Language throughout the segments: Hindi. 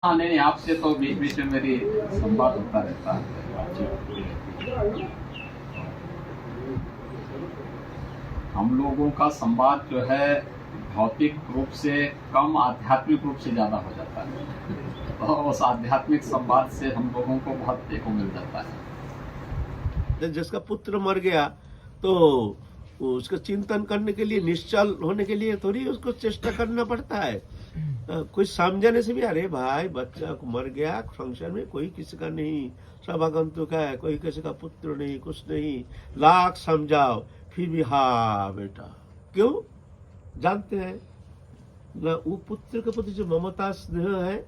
हाँ नहीं, आपसे तो बीच बीच में मेरी संवाद होता रहता है। हम लोगों का संवाद जो है भौतिक रूप से कम, आध्यात्मिक रूप से ज्यादा हो जाता है। तो उस आध्यात्मिक संवाद से हम लोगों को बहुत देखो मिल जाता है। जिसका पुत्र मर गया तो उसका चिंतन करने के लिए, निश्चल होने के लिए थोड़ी उसको चेष्टा करना पड़ता है। कोई समझाने से भी, अरे भाई बच्चा मर गया, संसार में कोई किसी का नहीं, सब आगंतुक है, कोई किसी का पुत्र नहीं, कुछ नहीं, लाख समझाओ फिर भी हाँ बेटा। क्यों? जानते हैं ना, वो पुत्र के प्रति जो ममता स्नेह है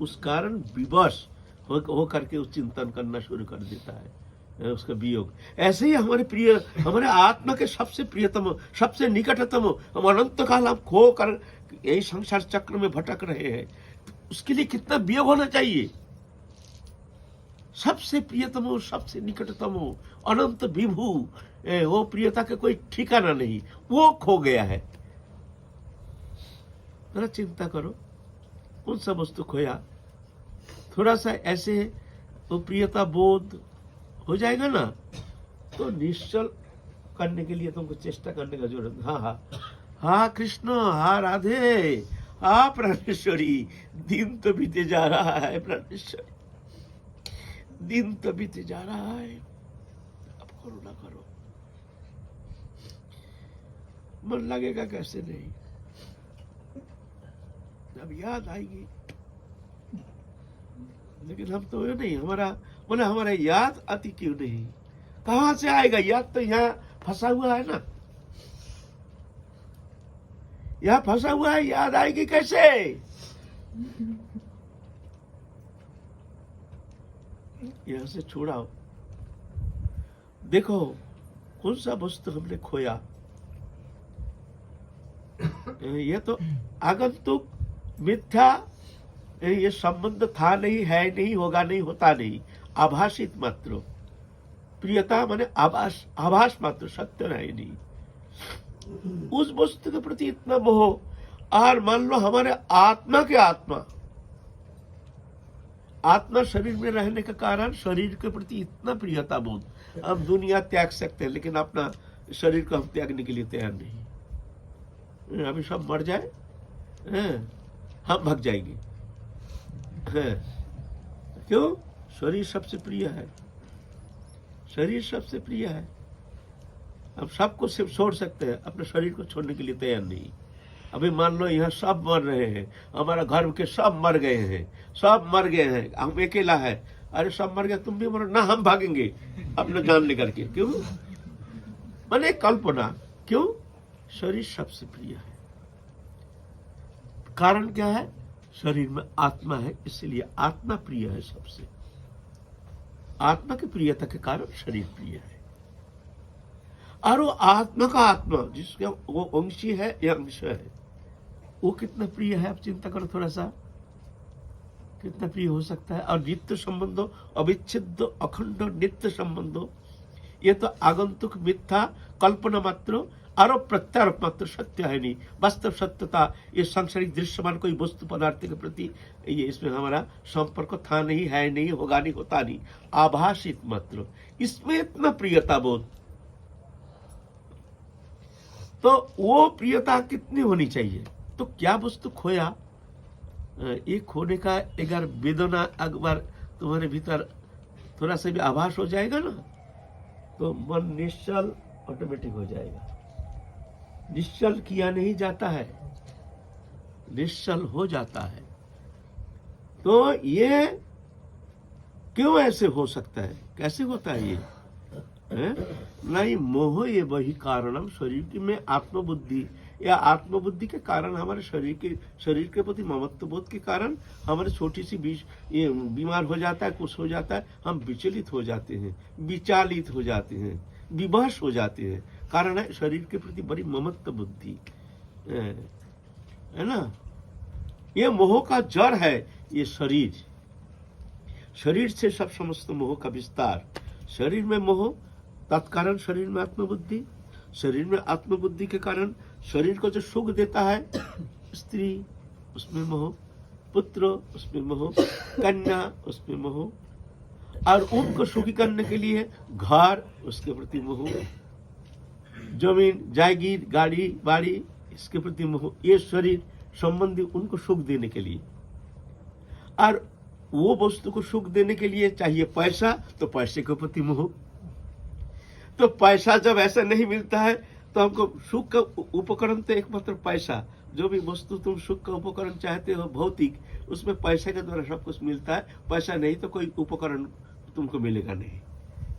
उस कारण विवश हो करके उस चिंतन करना शुरू कर देता है, उसका वियोग। ऐसे ही हमारे प्रिय, हमारे आत्मा के सबसे प्रियतम, सबसे निकटतम, हम अनंत काल हम खो कर यही संसार चक्र में भटक रहे हैं, उसके लिए कितना वियोग होना चाहिए। सबसे प्रियतम, सबसे निकटतम, अनंत विभू, वो प्रियता के कोई ठिकाना नहीं, वो खो गया है। जरा चिंता करो, कौन सा वस्तु खोया? थोड़ा सा ऐसे वो प्रियता बोध हो जाएगा ना, तो निश्चल करने के लिए तुमको चेष्टा करने का जरूरत। हाँ हाँ हाँ कृष्ण, हाँ राधे, हाँ प्राणेश्वरी, दिन तो बीते जा रहा है प्राणेश्वरी, दिन तो बीते जा रहा है, अब करुणा करो। मन लगेगा कैसे नहीं, अब याद आएगी। लेकिन हम तो ये नहीं, हमारा बोले हमारा याद आती क्यों नहीं? कहां से आएगा याद? तो यहाँ फंसा हुआ है ना, यहाँ फंसा हुआ है, याद आएगी कैसे? यहां से छोड़ाओ। देखो कौन सा वस्तु हमने खोया। ये तो आगंतुक, मिथ्या, ये संबंध था नहीं, है नहीं, होगा नहीं, होता नहीं, आभासित मात्र। प्रियता माने आभास, आभास मात्र, सत्य है नहीं। उस वस्तु के प्रति इतना मोह, और मान लो हमारे आत्मा के आत्मा शरीर में रहने के कारण शरीर के प्रति इतना प्रियता बोध, हम दुनिया त्याग सकते हैं लेकिन अपना शरीर को हम त्यागने के लिए तैयार नहीं। अभी सब मर जाए, हम भाग जाएंगे। क्यों? शरीर सबसे प्रिय है, शरीर सबसे प्रिय है। हम सबको सिर्फ छोड़ सकते हैं, अपने शरीर को छोड़ने के लिए तैयार नहीं। अभी मान लो यहाँ सब मर रहे हैं, हमारा घर के सब मर गए हैं, सब मर गए हैं, हम अकेला है। अरे सब मर गए, तुम भी मरो ना, हम भागेंगे अपने जान लेकर के। क्यों? माने कल्पना। क्यों? शरीर सबसे प्रिय है। कारण क्या है? शरीर में आत्मा है, इसलिए आत्मा प्रिय है सबसे। आत्मा की प्रियता के कारण शरीर प्रिय है। और वो आत्मा का आत्मा जिसका वो अंशी है या अंश है, वो कितना प्रिय है? आप चिंता करो थोड़ा सा, कितना प्रिय हो सकता है। और नित्य संबंधो, अविच्छिन्न अखंड नित्य संबंधो, ये तो आगंतुक, मिथ्या, कल्पना मात्र, आरोप प्रत्यारोप मात्र, सत्य है नहीं। वास्तव सत्यता, ये सांसारिक दृश्यमान कोई वस्तु पदार्थ के प्रति ये इसमें हमारा संपर्क था नहीं, है नहीं, होगा नहीं, होता नहीं, आभासित मात्र। इसमें इतना प्रियता बोध, तो वो प्रियता कितनी होनी चाहिए? तो क्या वस्तु खोया? ये खोने का एक बार वेदना, एक बार तुम्हारे भीतर थोड़ा सा भी आभास हो जाएगा ना, तो मन निश्चल ऑटोमेटिक हो जाएगा। निश्चल किया नहीं जाता है, निश्चल हो जाता है। तो ये क्यों ऐसे हो सकता है? कैसे होता है ये? नहीं, मोह ये वही कारणम शरीर की में आत्मबुद्धि, या आत्मबुद्धि के कारण हमारे शरीर के प्रति ममत्व बोध के कारण हमारे छोटी सी ये बीमार हो जाता है, कुछ हो जाता है, हम विचलित हो जाते हैं, विचालित हो जाते हैं, विवश हो जाते हैं। कारण है शरीर के प्रति बड़ी ममत्व बुद्धि है ना। ये मोह का जड़ है ये शरीर। शरीर से सब समस्त मोह का विस्तार। शरीर में मोह, तत्कारण शरीर में आत्मबुद्धि, शरीर में आत्मबुद्धि के कारण शरीर को जो सुख देता है स्त्री, उसमें मोह, पुत्र उसमें मोह, कन्या उसमें मोह, और उनको सुखी करने के लिए घर उसके प्रति मोह, जमीन जागीर गाड़ी बाड़ी इसके प्रति मोह, ये शरीर संबंधी उनको सुख देने के लिए, और वो वस्तु को सुख देने के लिए चाहिए पैसा, तो पैसे के प्रति मोह। तो पैसा जब ऐसा नहीं मिलता है तो हमको सुख का उपकरण तो एकमात्र पैसा, जो भी वस्तु तुम सुख का उपकरण चाहते हो भौतिक, उसमें पैसे के द्वारा सब कुछ मिलता है। पैसा नहीं तो कोई उपकरण तुमको मिलेगा नहीं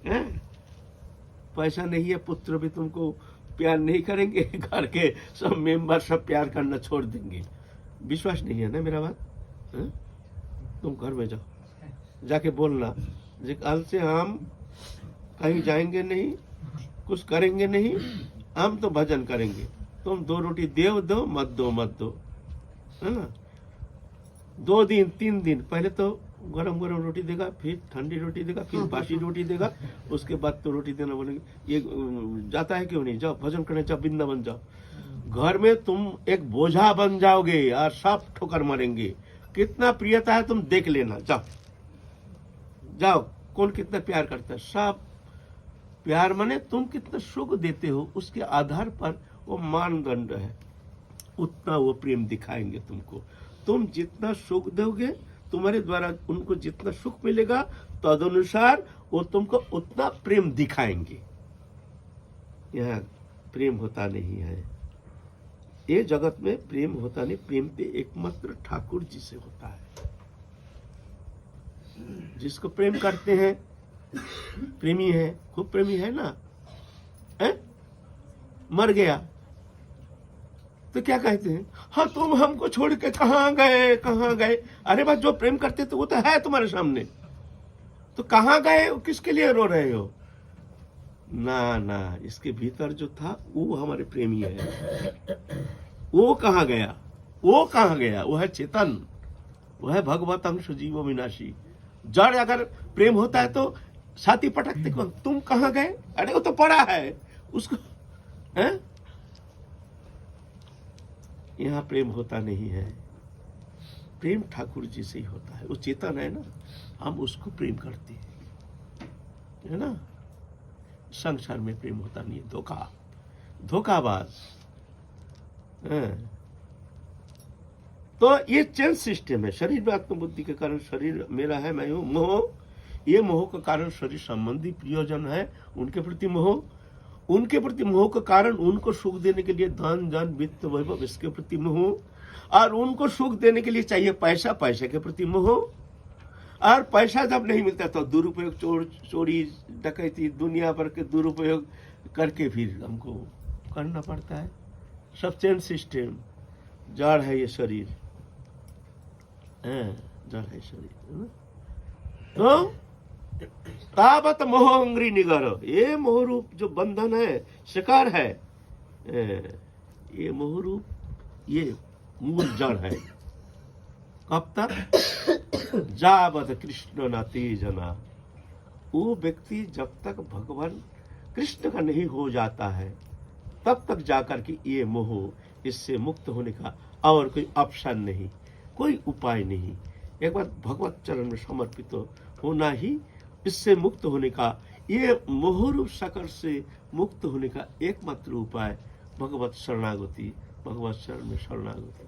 है? पैसा नहीं है, पुत्र भी तुमको प्यार नहीं करेंगे, घर के सब मेंबर सब प्यार करना छोड़ देंगे। विश्वास नहीं है ना मेरा बात है? तुम घर में जाओ, जाके बोलना जे कल से हम कहीं जाएंगे नहीं, कुछ करेंगे नहीं, हम तो भजन करेंगे। तुम 2 रोटी देव दो मत दो है ना। 2 दिन 3 दिन पहले तो गरम गरम रोटी देगा, फिर ठंडी रोटी देगा, फिर बासी रोटी देगा, उसके बाद तो रोटी देना बोलेंगे। ये जाता है क्यों नहीं? जाओ भजन करने, जाओ वृंदावन जाओ। घर में तुम एक बोझा बन जाओगे और सब ठोकर मारेंगे। कितना प्रियता है तुम देख लेना। जाओ जाओ, कौन कितना प्यार करता है? सब प्यार माने तुम कितना सुख देते हो, उसके आधार पर वो मानदंड है, उतना वो प्रेम दिखाएंगे तुमको। तुम जितना सुख दोगे, तुम्हारे द्वारा उनको जितना सुख मिलेगा, तदनुसार वो तुमको उतना प्रेम दिखाएंगे। यहाँ प्रेम होता नहीं है, ये जगत में प्रेम होता नहीं। प्रेम तो एकमात्र ठाकुर जी से होता है। जिसको प्रेम करते हैं प्रेमी है, खूब प्रेमी है ना है? मर गया तो क्या कहते हैं? हाँ तुम हमको छोड़ के कहाँ गए, कहाँ गए? अरे बात, जो प्रेम करते तो वो तो है तुम्हारे सामने, तो कहाँ गए? किसके लिए रो रहे हो? ना ना, इसके भीतर जो था वो हमारे प्रेमी है। वो कहाँ गया? वो कहाँ गया? वो है चेतन, वो है भगवत अंश जीव विनाशी। जड़ अगर प्रेम होता है तो साथी पटकते कौन? तुम कहाँ गए? अरे वो तो पड़ा है उसको है? यहाँ प्रेम होता नहीं है। प्रेम ठाकुर जी से ही होता है। वो चेतन है ना, हम उसको प्रेम करते हैं, है ना। संसार में प्रेम होता नहीं है, धोखा, धोखाबाज है। तो ये चेंज सिस्टम है। शरीर में आत्मबुद्धि के कारण शरीर मेरा है, मैं हूं, मोह। ये मोह के कारण शरीर संबंधी प्रियजन है, उनके प्रति मोह। उनके प्रति मोह के कारण उनको सुख देने के लिए धन जन वित्त वैभव, इसके प्रति मोह। और उनको सुख देने के लिए चाहिए पैसा, पैसे के प्रति मोह। और पैसा जब नहीं मिलता तो दुरुपयोग, चोरी डकैती, दुनिया भर के दुरुपयोग करके फिर हमको करना पड़ता है। सब चेंज सिस्टम। जड़ है ये शरीर, जड़ है शरीर। तो तावत मोह अंग्री निगर, ये मोह रूप जो बंधन है, शिकार है, ये मोह रूप, ये मूल जड़ है। कब तक? जावत कृष्ण न तेजना, वो व्यक्ति जब तक भगवान कृष्ण का नहीं हो जाता है तब तक जाकर के ये मोह, इससे मुक्त होने का और कोई ऑप्शन नहीं, कोई उपाय नहीं। एक बार भगवत चरण में समर्पित होना ही इससे मुक्त होने का, ये मोह रूप सागर से मुक्त होने का एकमात्र उपाय भगवत शरणागति, भगवत शरण में शरणागति।